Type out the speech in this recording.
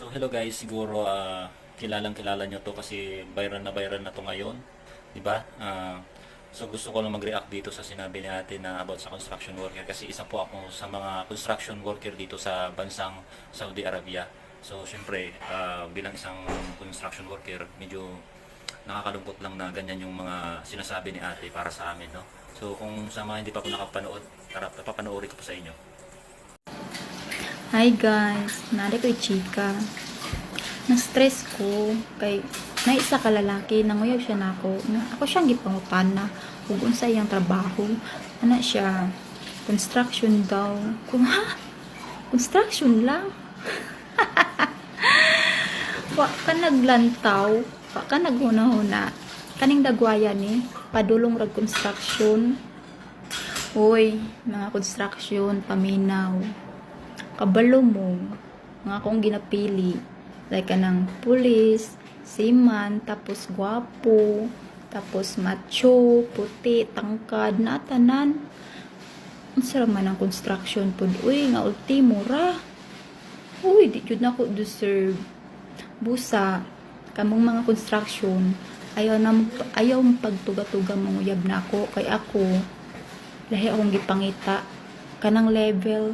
So hello guys, siguro kilalang-kilala nyo to kasi viral na to ngayon, 'di ba? So gusto ko lang mag-react dito sa sinabi ni Ate na about sa construction worker kasi isa po ako sa mga construction worker dito sa bansang Saudi Arabia. So syempre, bilang isang construction worker, medyo nakakalungkot lang na ganyan yung mga sinasabi ni Ate para sa amin, no? So kung sa mga hindi pa po nakapanood, tara, papanoorin ko po sa inyo. Hi guys, nari ko'y chika. Na-stress ko kay na isa ka lalaki nanguyab siya nako. Ako siyang gipangutan na ug unsa iyang trabaho. Ana siya construction daw. Kung ha? Construction lang. Wa ka naglantaw, wa ka naghuna-huna. Kaning dagwaya ni padulong rag construction. Hoy, mga construction paminaw. Kabalo mo nga akong ginapili like kanang pulis, seaman, tapos gwapo, tapos macho, puti, tangkad na tanan. Unsa man ang construction pud uy nga ultimo ra. Uy di jud nako deserve. Busa kamong mga construction ayaw pagtuga-tuga manguyab nako kay ako lahi akong gipangita kanang level